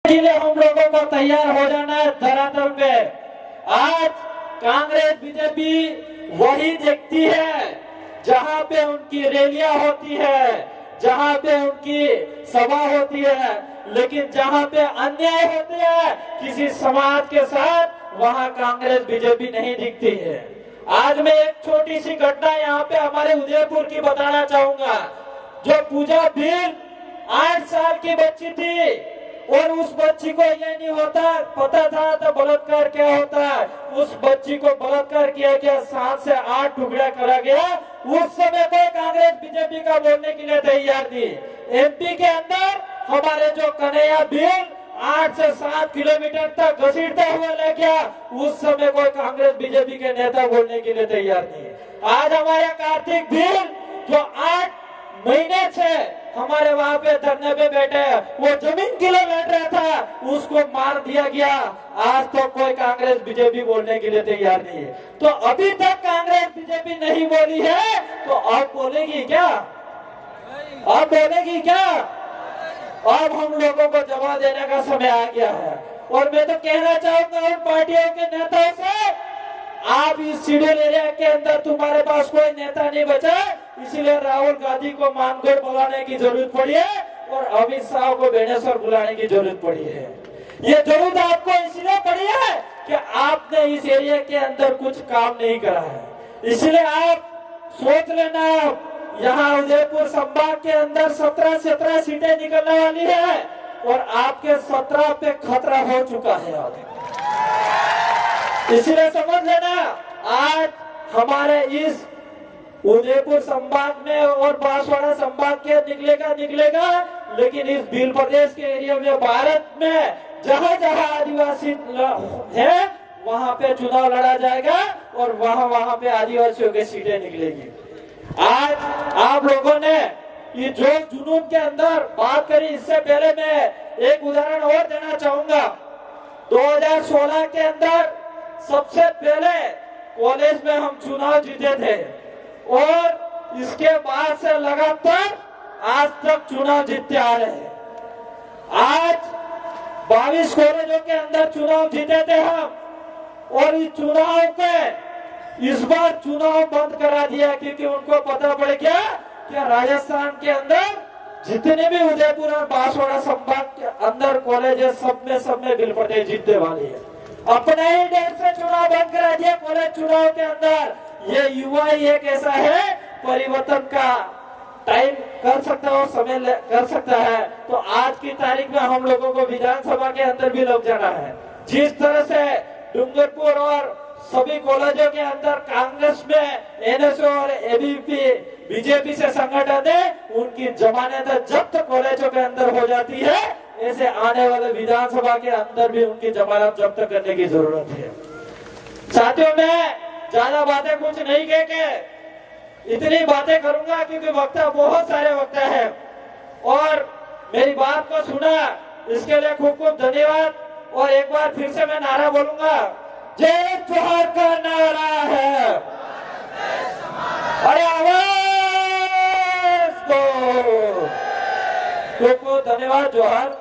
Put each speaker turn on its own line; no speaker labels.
के लिए हम लोगों को तैयार हो जाना है धरातल पे। आज कांग्रेस बीजेपी वही देखती है जहां पे उनकी रैलियां होती है, जहां पे उनकी सभा होती है, लेकिन जहां पे अन्याय होते हैं किसी समाज के साथ, वहां कांग्रेस बीजेपी नहीं दिखती है। आज मैं एक छोटी सी घटना यहाँ पे हमारे उदयपुर की बताना चाहूंगा। जो पूजा भील 8 साल की बच्ची थी और उस बच्ची को ये नहीं होता पता था तो बलात्कार क्या होता है। उस बच्ची को बलात्कार किया गया, 7 से 8 टुकड़ा करा गया। उस समय कोई कांग्रेस बीजेपी का बोलने के लिए तैयार थी। एमपी के अंदर हमारे जो कन्हैया भील 8 से 7 किलोमीटर तक घसीटता हुआ ले गया, उस समय कोई कांग्रेस बीजेपी के नेता बोलने के लिए तैयार नहीं। आज हमारे कार्तिक भील जो 8 महीने से हमारे वहां पे धरने पे बैठे, वो जमीन किलो बैठ रहा था, उसको मार दिया गया। आज तो कोई कांग्रेस बीजेपी बोलने के लिए तैयार नहीं है। तो अभी तक कांग्रेस बीजेपी नहीं बोली है, तो अब बोलेगी क्या? अब बोलेगी क्या? अब हम लोगों को जवाब देने का समय आ गया है। और मैं तो कहना चाहूंगा उन पार्टियों के नेताओं से, आप इस शेड्यूल एरिया के अंदर तुम्हारे पास कोई नेता नहीं बचा, इसीलिए राहुल गांधी को मानगढ़ बुलाने की जरूरत पड़ी है और अमित शाह को बेनेश्वर बुलाने की जरूरत पड़ी है। ये जरूरत आपको इसलिए पड़ी है कि आपने इस एरिया के अंदर कुछ काम नहीं करा है। इसलिए आप सोच लेना, यहाँ उदयपुर संभाग के अंदर 17 सीटें निकलने वाली है और आपके 17 पे खतरा हो चुका है। इसलिए समझ लेना, आज हमारे इस उदयपुर संभाग में और बांसवाड़ा संभाग के निकलेगा, लेकिन इस भील प्रदेश के एरिया में, भारत में जहां जहां आदिवासी है वहां पे चुनाव लड़ा जाएगा और वहां पे आदिवासियों की सीटें निकलेगी। आज आप लोगों ने ये जो जुनून के अंदर बात करी, इससे पहले मैं एक उदाहरण और देना चाहूंगा। 2016 के अंदर सबसे पहले कॉलेज में हम चुनाव जीते थे और इसके बाद से लगातार आज तक चुनाव जीतते आ रहे हैं। आज 22 कॉलेजों के अंदर चुनाव जीते थे हम, और इस चुनाव पे इस बार चुनाव बंद करा दिया क्योंकि उनको पता पड़ गया कि राजस्थान के अंदर जितने भी उदयपुर और बांसवाड़ा संभाग के अंदर कॉलेज है, सब में भील प्रदेश जीतने वाली है। अपने ही देश से चुनाव बंद करा दिया कॉलेज चुनाव के अंदर। ये युवा ही एक ऐसा है, परिवर्तन का टाइम कर सकता है और समय कर सकता है। तो आज की तारीख में हम लोगों को विधानसभा के अंदर भी लग जाना है। जिस तरह से डूंगरपुर और सभी कॉलेजों के अंदर कांग्रेस में एनएसयू और एबीवीपी बीजेपी से संगठन है, उनकी जमानत जब्त कॉलेजों के अंदर हो जाती है, ऐसे आने वाले विधानसभा के अंदर भी उनकी जमानत जब्त करने की जरूरत है। साथियों, मैं ज्यादा बातें कुछ नहीं कह के इतनी बातें करूंगा क्योंकि वक्ता बहुत सारे वक्ता है और मेरी बात को सुना, इसके लिए खूब खूब धन्यवाद। और एक बार फिर से मैं नारा बोलूंगा, जय जोहार का नारा है। अरे आवाज दो। खूब खूब धन्यवाद। जोहार।